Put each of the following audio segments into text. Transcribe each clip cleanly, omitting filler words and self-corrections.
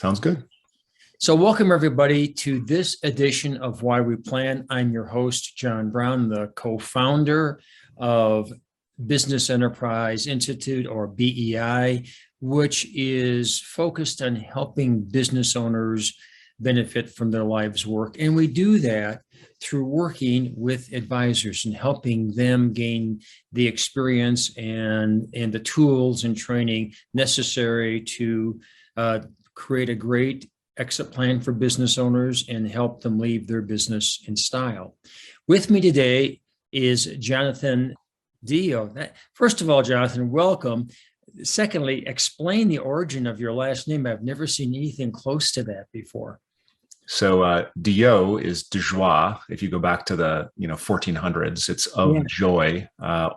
Sounds good. So welcome everybody to this edition of Why We Plan. I'm your host, John Brown, the co-founder of Business Enterprise Institute, or BEI, which is focused on helping business owners benefit from their life's work. And we do that through working with advisors and helping them gain the experience and the tools and training necessary to create a great exit plan for business owners and help them leave their business in style. With me today is Jonathon DeYoe. First of all, Jonathon, welcome. Secondly, explain the origin of your last name. I've never seen anything close to that before. So DeYoe is de joie. If you go back to the 1400s, it's of joy,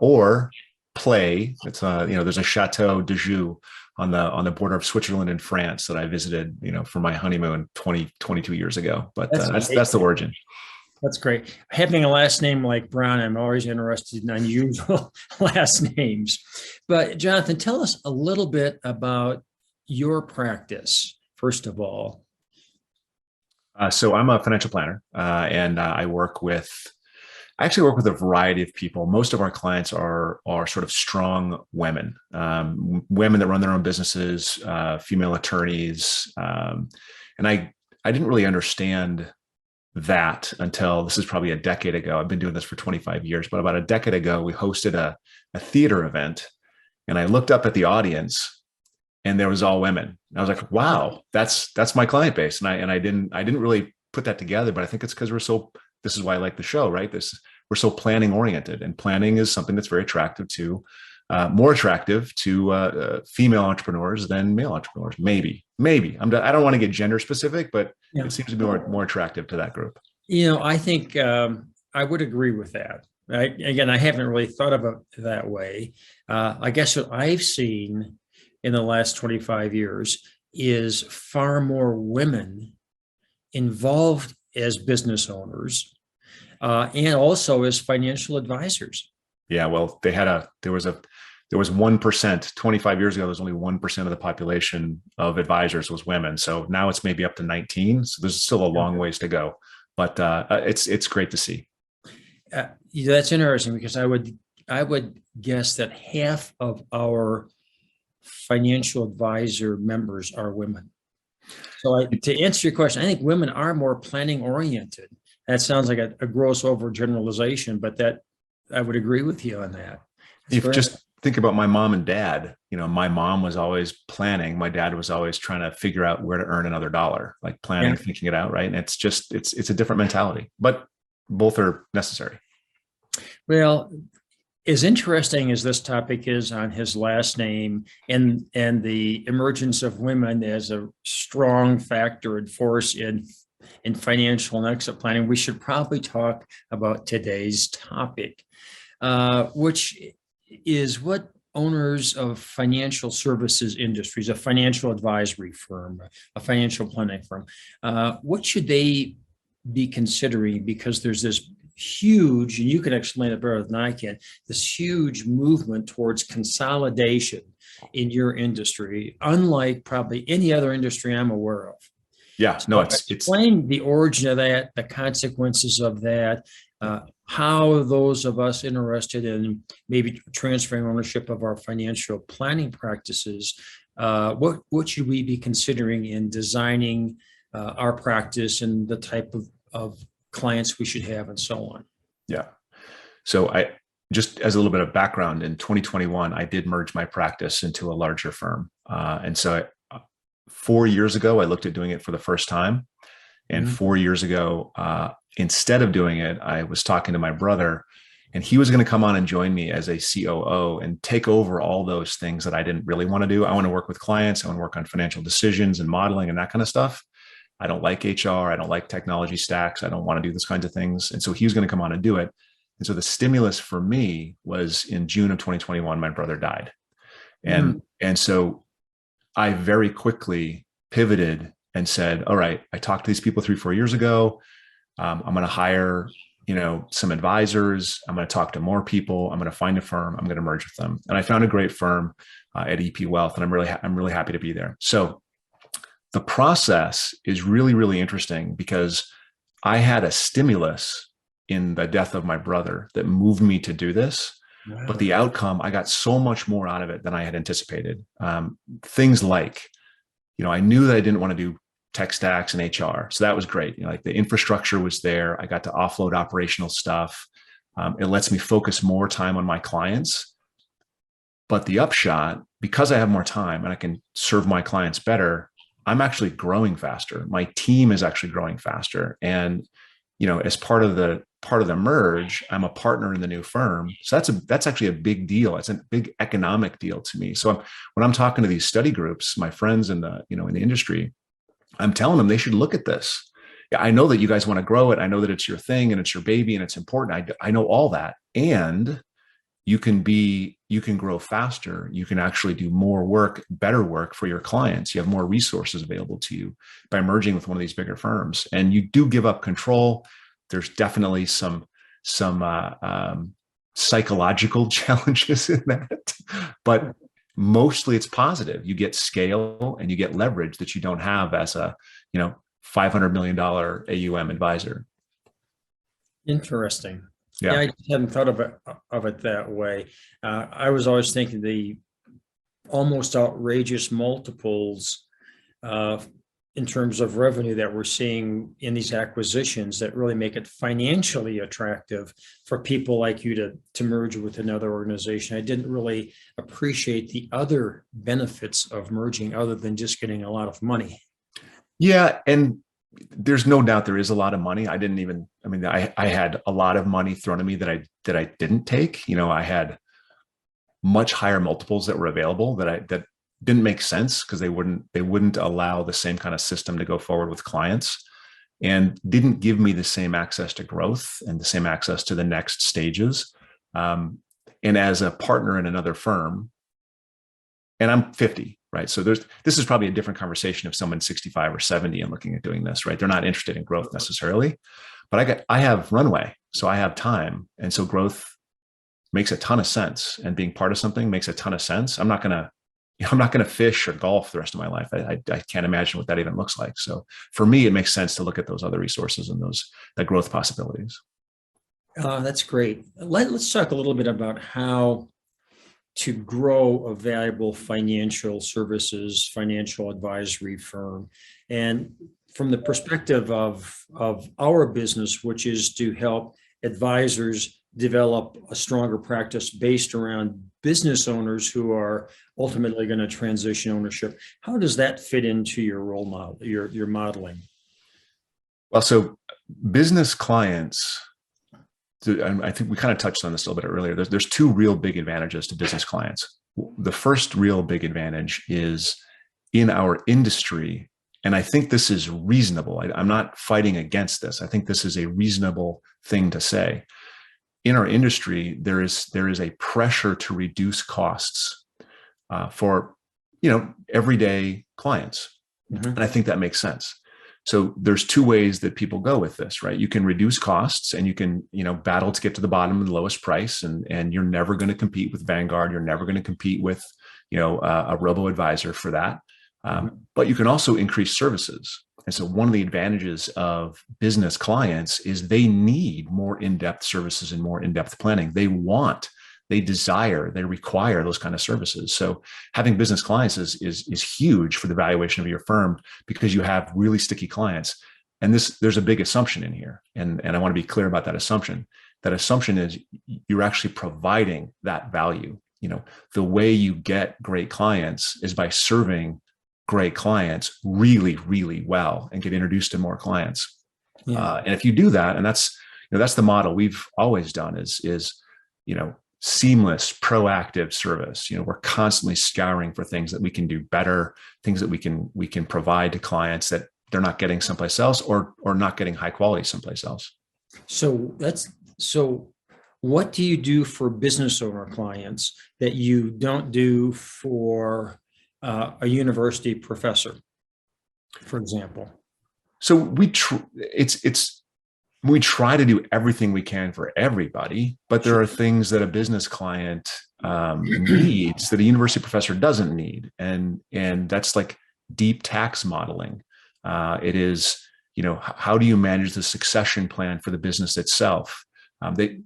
or play. It's there's a Chateau de Joux on the border of Switzerland and France that I visited, for my honeymoon 22 years ago. But that's the origin. That's great. Having a last name like Brown, I'm always interested in unusual last names. But Jonathon, tell us a little bit about your practice, first of all. So I'm a financial planner, and I actually work with a variety of people. Most of our clients are sort of strong women, women that run their own businesses, female attorneys. And I didn't really understand that until this is probably a decade ago. I've been doing this for 25 years, but about a decade ago, we hosted a theater event, and I looked up at the audience and there was all women. And I was like, wow, that's my client base. And I didn't really put that together, but I think it's because this is why I like the show, right? We're so planning oriented, and planning is something that's very attractive to, more attractive to female entrepreneurs than male entrepreneurs. Maybe. I don't want to get gender specific, but it seems to be more attractive to that group. I think I would agree with that. Again, I haven't really thought about it that way. I guess what I've seen in the last 25 years is far more women involved as business owners, and also as financial advisors. Yeah, well, there was 1%, 25 years ago, there's only 1% of the population of advisors was women. So now it's maybe up to 19. So there's still a long ways to go, but it's great to see. That's interesting, because I would guess that half of our financial advisor members are women. So to answer your question, I think women are more planning oriented. That sounds like a gross overgeneralization, but that I would agree with you on that. If just think about my mom and dad, my mom was always planning. My dad was always trying to figure out where to earn another dollar, like planning, thinking it out. Right. And it's a different mentality, but both are necessary. Well, as interesting as this topic is on his last name and the emergence of women as a strong factor and force in financial and exit planning, we should probably talk about today's topic, which is what owners of financial services industries, a financial advisory firm, a financial planning firm, what should they be considering? Because there's this huge, and you can explain it better than I can, this huge movement towards consolidation in your industry, unlike probably any other industry I'm aware of. Yeah, so explain the origin of that, the consequences of that, how those of us interested in maybe transferring ownership of our financial planning practices, what should we be considering in designing our practice and the type of clients we should have, and so on. Yeah. So I just, as a little bit of background, in 2021, I did merge my practice into a larger firm. And so 4 years ago, I looked at doing it for the first time. And 4 years ago, instead of doing it, I was talking to my brother, and he was going to come on and join me as a COO and take over all those things that I didn't really want to do. I want to work with clients. I want to work on financial decisions and modeling and that kind of stuff. I don't like HR. I don't like technology stacks. I don't want to do those kinds of things. And so he was going to come on and do it. And so the stimulus for me was in June of 2021, my brother died. And so I very quickly pivoted and said, all right, I talked to these people 3-4 years ago. I'm going to hire, some advisors. I'm going to talk to more people. I'm going to find a firm. I'm going to merge with them. And I found a great firm at EP Wealth, and I'm really happy to be there. So the process is really, really interesting because I had a stimulus in the death of my brother that moved me to do this. But Wow. the outcome, I got so much more out of it than I had anticipated. Things like, I knew that I didn't want to do tech stacks and HR. So that was great. Like the infrastructure was there. I got to offload operational stuff. It lets me focus more time on my clients. But the upshot, because I have more time and I can serve my clients better, I'm actually growing faster. My team is actually growing faster. And, as part of the merge, I'm a partner in the new firm. So that's actually a big deal. It's a big economic deal to me. So when I'm talking to these study groups, my friends in the, in the industry, I'm telling them they should look at this. Yeah, I know that you guys want to grow it. I know that it's your thing and it's your baby and it's important. I know all that. And you can grow faster. You can actually do more work, better work for your clients. You have more resources available to you by merging with one of these bigger firms. And you do give up control. There's definitely some psychological challenges in that, but mostly it's positive. You get scale and you get leverage that you don't have as a, $500 million AUM advisor. Interesting. Yeah. Yeah, I just hadn't thought of it that way. I was always thinking the almost outrageous multiples in terms of revenue that we're seeing in these acquisitions that really make it financially attractive for people like you to merge with another organization. I didn't really appreciate the other benefits of merging other than just getting a lot of money. Yeah. And there's no doubt there is a lot of money. I had a lot of money thrown at me that I didn't take. I had much higher multiples that were available that didn't make sense because they wouldn't allow the same kind of system to go forward with clients, and didn't give me the same access to growth and the same access to the next stages. And as a partner in another firm, and I'm 50, right? So this is probably a different conversation if someone's 65 or 70 and looking at doing this, right? They're not interested in growth necessarily, but I have runway, so I have time. And so growth makes a ton of sense, and being part of something makes a ton of sense. I'm not going to fish or golf the rest of my life. I can't imagine what that even looks like. So for me, it makes sense to look at those other resources and that growth possibilities. That's great. Let's talk a little bit about how to grow a valuable financial services, financial advisory firm. And from the perspective of our business, which is to help advisors develop a stronger practice based around business owners who are ultimately going to transition ownership, how does that fit into your role model, your modeling? Well, so business clients, I think we kind of touched on this a little bit earlier. There's two real big advantages to business clients. The first real big advantage is in our industry, and I think this is reasonable. I'm not fighting against this. I think this is a reasonable thing to say. In our industry, there is a pressure to reduce costs for everyday clients, and I think that makes sense. So there's two ways that people go with this, right? You can reduce costs and you can, battle to get to the bottom of the lowest price, and you're never going to compete with Vanguard. You're never going to compete with, a robo-advisor for that. But you can also increase services. And so one of the advantages of business clients is they need more in-depth services and more in-depth planning. They desire, they require those kind of services. So having business clients is huge for the valuation of your firm because you have really sticky clients. And there's a big assumption in here. And I want to be clear about that assumption. That assumption is you're actually providing that value. The way you get great clients is by serving great clients really, really well and get introduced to more clients. Yeah. And if you do that, and that's the model we've always done is seamless, proactive service. We're constantly scouring for things that we can do better, things that we can provide to clients that they're not getting someplace else or not getting high quality someplace else. So what do you do for business owner clients that you don't do for a university professor, for example? So we try to do everything we can for everybody, but there are things that a business client needs that a university professor doesn't need. And that's like deep tax modeling. It is, how do you manage the succession plan for the business itself?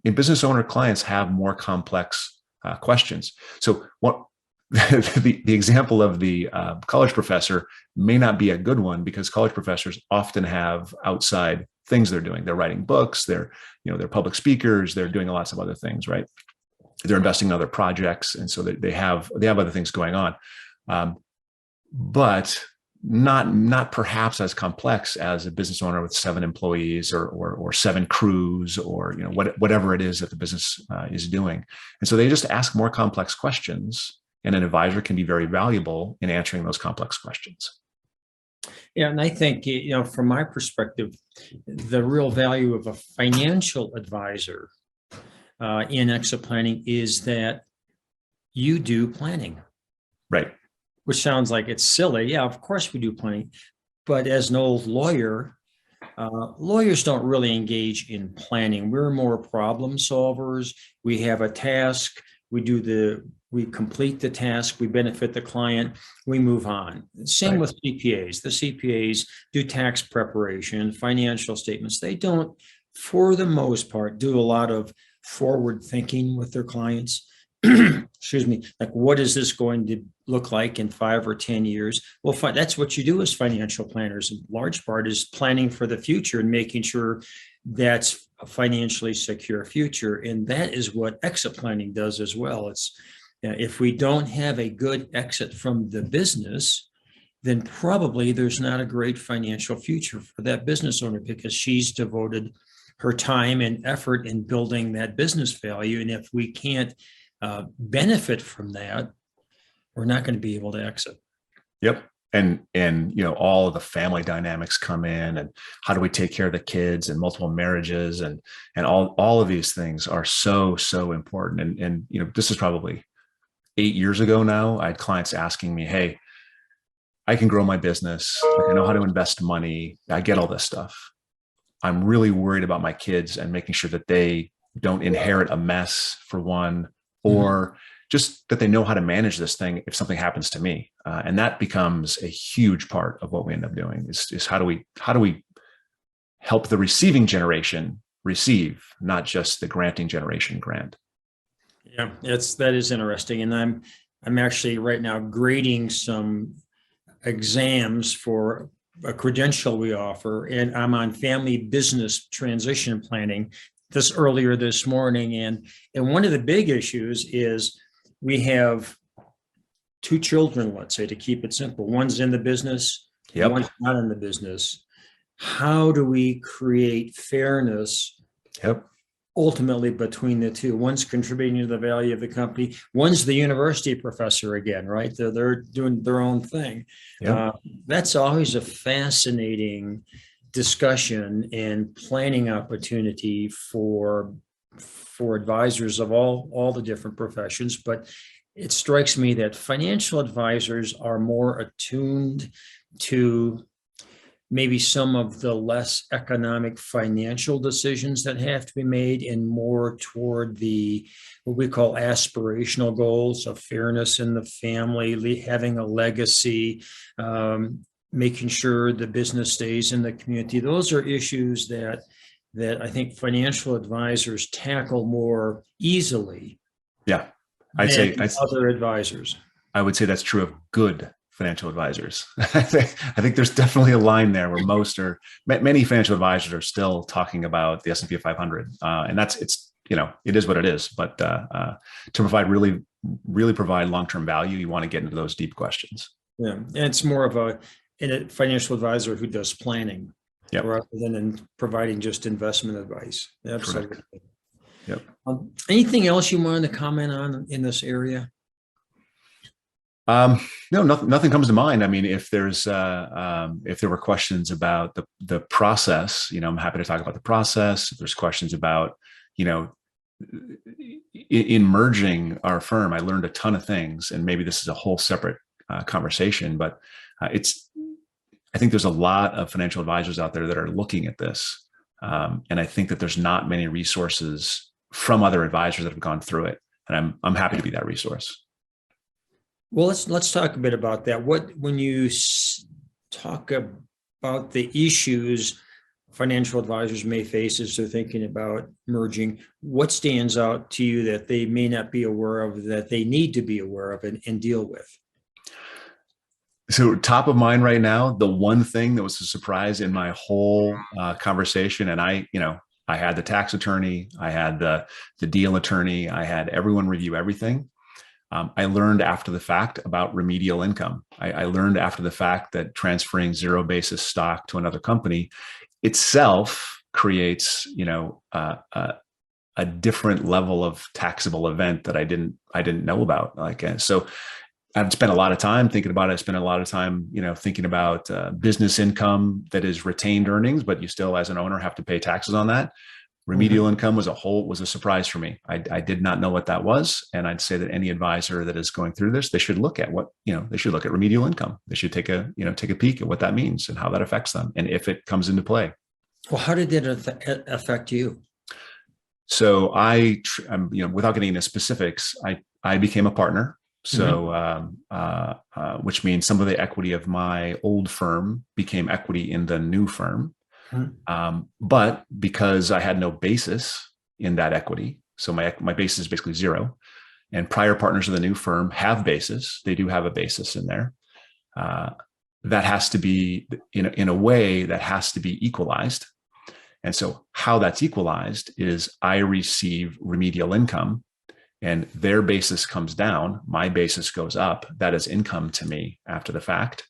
Business owner clients have more complex questions. So what the example of the college professor may not be a good one, because college professors often have outside things they're doing. They're writing books, they're public speakers, they're doing lots of other things, right? They're investing in other projects. And so they have other things going on. But not perhaps as complex as a business owner with 7 employees or 7 crews, or whatever it is that the business is doing. And so they just ask more complex questions, and an advisor can be very valuable in answering those complex questions. Yeah, and I think, from my perspective, the real value of a financial advisor in exit planning is that you do planning. Right. Which sounds like it's silly. Yeah, of course we do planning. But as an old lawyer, lawyers don't really engage in planning. We're more problem solvers. We have a task. We complete the task. We benefit the client. We move on. Same Right. with CPAs. The CPAs do tax preparation, financial statements. They don't, for the most part, do a lot of forward thinking with their clients. Excuse me, like, what is this going to look like in 5 or 10 years? Well, that's what you do as financial planners. In large part is planning for the future and making sure that's a financially secure future. And that is what exit planning does as well. It's if we don't have a good exit from the business, then probably there's not a great financial future for that business owner, because she's devoted her time and effort in building that business value. And if we can't benefit from that, we're not going to be able to exit. Yep. And all of the family dynamics come in, and how do we take care of the kids, and multiple marriages, and all of these things are so important. And this is probably 8 years ago now. I had clients asking me, hey, I can grow my business, I know how to invest money, I get all this stuff. I'm really worried about my kids and making sure that they don't inherit a mess, for one, or just that they know how to manage this thing if something happens to me. And that becomes a huge part of what we end up doing is how do we help the receiving generation receive, not just the granting generation grant. Yeah, that is interesting. And I'm actually right now grading some exams for a credential we offer, and I'm on family business transition planning earlier this morning. And one of the big issues is we have 2 children, let's say, to keep it simple. One's in the business, Yep. One's not in the business. How do we create fairness? Yep. Ultimately between the two? One's contributing to the value of the company. One's the university professor again, right? They're doing their own thing. Yep. That's always a fascinating discussion and planning opportunity for advisors of all the different professions. But it strikes me that financial advisors are more attuned to maybe some of the less economic financial decisions that have to be made, and more toward what we call aspirational goals of fairness in the family, having a legacy, making sure the business stays in the community. Those are issues that I think financial advisors tackle more easily. Yeah. Other advisors. I would say that's true of good financial advisors. I think there's definitely a line there where many financial advisors are still talking about the S&P 500, and it is what it is. But to provide long-term value, you want to get into those deep questions. Yeah, and it's more of a financial advisor who does planning, yep, rather than in providing just investment advice. Absolutely. Correct. Yep. Anything else you wanted to comment on in this area? No, nothing comes to mind. I mean, if there were questions about the process, I'm happy to talk about the process. If there's questions about, in merging our firm, I learned a ton of things, and maybe this is a whole separate conversation, but I think there's a lot of financial advisors out there that are looking at this. And I think that there's not many resources from other advisors that have gone through it. And I'm happy to be that resource. Well, let's talk a bit about that. When you talk about the issues financial advisors may face as they're thinking about merging, what stands out to you that they may not be aware of that they need to be aware of and deal with? So top of mind right now, the one thing that was a surprise in my whole conversation, and I had the tax attorney, I had the deal attorney, I had everyone review everything. I learned after the fact about remedial income. I learned after the fact that transferring zero basis stock to another company itself creates, a different level of taxable event that I didn't know about. So I've spent a lot of time thinking about it. I spent a lot of time, thinking about business income that is retained earnings, but you still, as an owner, have to pay taxes on that. Remedial income was a surprise for me. I did not know what that was, and I'd say that any advisor that is going through this, they should look at they should look at remedial income. They should take a peek at what that means and how that affects them, and if it comes into play. Well, how did it affect you? So without getting into specifics, I became a partner. So, which means some of the equity of my old firm became equity in the new firm. But because I had no basis in that equity, so my basis is basically zero, and prior partners of the new firm have basis. They do have a basis in there. That has to be, in a way, that has to be equalized. And so how that's equalized is I receive remedial income and their basis comes down, my basis goes up. That is income to me after the fact.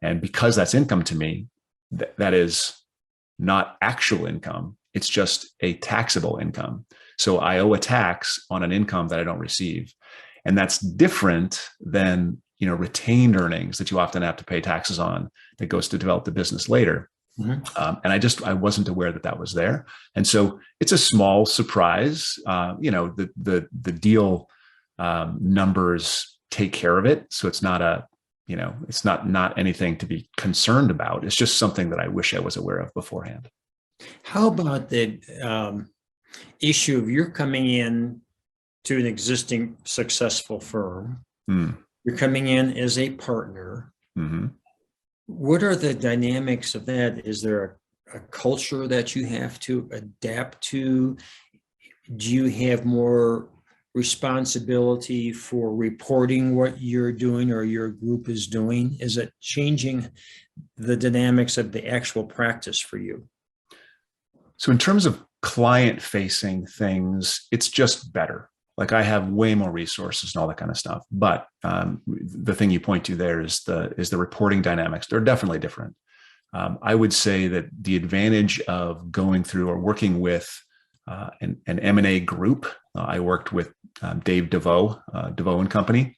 And because that's income to me, that is not actual income. It's just a taxable income. So I owe a tax on an income that I don't receive. And that's different than, retained earnings that you often have to pay taxes on that goes to develop the business later. And I wasn't aware that was there. And so it's a small surprise. The deal numbers take care of it. So it's not it's not anything to be concerned about. It's just something that I wish I was aware of beforehand. How about the issue of you're coming in to an existing successful firm? You're coming in as a partner. What are the dynamics of that? Is there a culture that you have to adapt to? Do you have more responsibility for reporting what you're doing or your group is doing? Is it changing the dynamics of the actual practice for you? So in terms of client-facing things, it's just better. Like I have way more resources and all that kind of stuff. But the thing you point to there is the reporting dynamics. They're definitely different. I would say that the advantage of going through or working with an M&A group, I worked with Dave DeYoe, DeYoe and Company.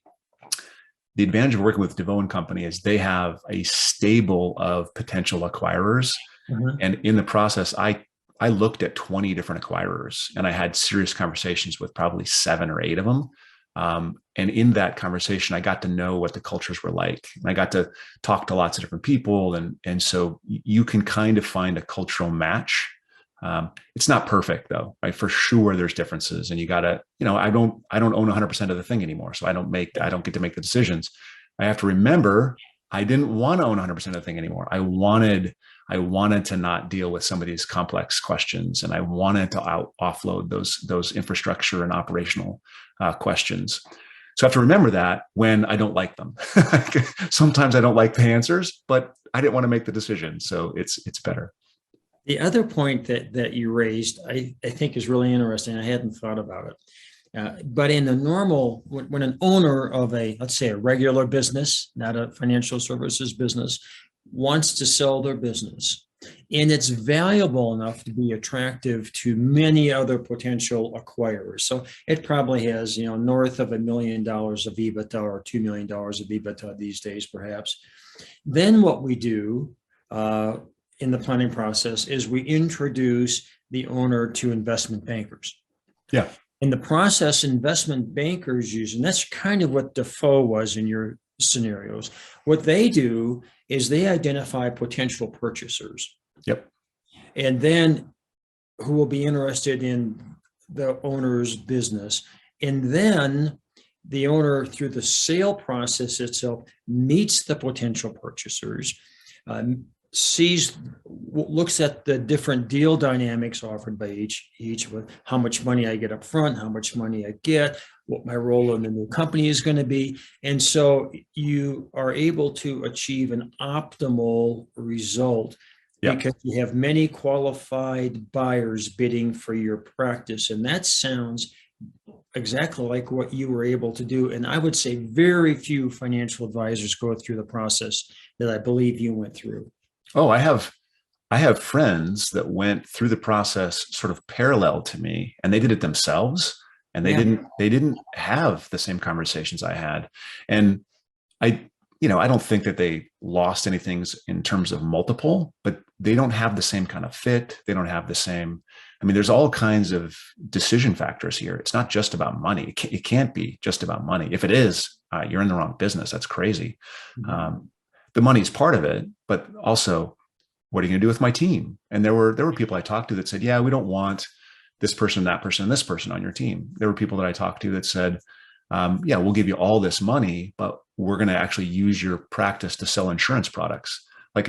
The advantage of working with DeYoe and Company is they have a stable of potential acquirers. And in the process, I looked at 20 different acquirers and I had serious conversations with probably 7 or 8 of them. And in that conversation, I got to know what the cultures were like. And I got to talk to lots of different people. And so you can kind of find a cultural match. It's not perfect though, right? For sure there's differences and you gotta, I don't own 100% of the thing anymore. So I don't get to make the decisions. I have to remember, I didn't want to own 100% of the thing anymore. I wanted to not deal with some of these complex questions, and I wanted to offload those infrastructure and operational questions. So I have to remember that when I don't like them. Sometimes I don't like the answers, but I didn't want to make the decision. So it's better. The other point that you raised, I think is really interesting. I hadn't thought about it. But in the normal, when an owner of let's say a regular business, not a financial services business, wants to sell their business, and it's valuable enough to be attractive to many other potential acquirers. So it probably has, north of $1 million of EBITDA or $2 million of EBITDA these days, perhaps. Then what we do in the planning process is we introduce the owner to investment bankers. Yeah. In the process, investment bankers use, and that's kind of what DeYoe was in your scenarios. What they do is they identify potential purchasers. Yep. And then who will be interested in the owner's business. And then the owner, through the sale process itself, meets the potential purchasers, looks at the different deal dynamics offered by each with how much money I get up front, how much money I get, what my role in the new company is going to be. And so you are able to achieve an optimal result because you have many qualified buyers bidding for your practice. And that sounds exactly like what you were able to do. And I would say very few financial advisors go through the process that I believe you went through. Oh, I have friends that went through the process sort of parallel to me, and they did it themselves, and they didn't have the same conversations I had. And I don't think that they lost anything in terms of multiple, but they don't have the same kind of fit. They don't have the same. I mean, there's all kinds of decision factors here. It's not just about money. It can't be just about money. If it is, you're in the wrong business. That's crazy. Mm-hmm. The money's part of it, but also, what are you going to do with my team? And there were people I talked to that said, yeah, we don't want this person, that person, and this person on your team. There were people that I talked to that said, yeah, we'll give you all this money, but we're going to actually use your practice to sell insurance products. Like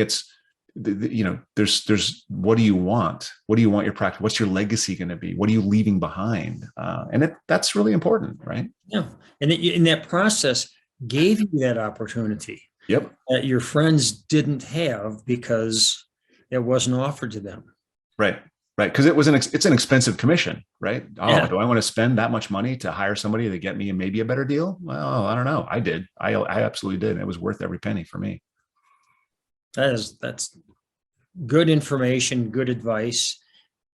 there's what do you want? What do you want your practice? What's your legacy going to be? What are you leaving behind? And that's really important, right? Yeah. And in that process gave you that opportunity. Yep. That your friends didn't have because it wasn't offered to them. Right. Because it's an expensive commission, right? Oh, yeah. Do I want to spend that much money to hire somebody to get me maybe a better deal? Well, I don't know. I did. I absolutely did. It was worth every penny for me. That's good information, good advice.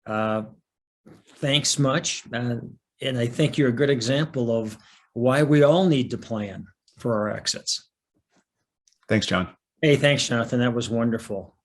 Thanks much. And I think you're a good example of why we all need to plan for our exits. Thanks, John. Hey, thanks, Jonathan. That was wonderful.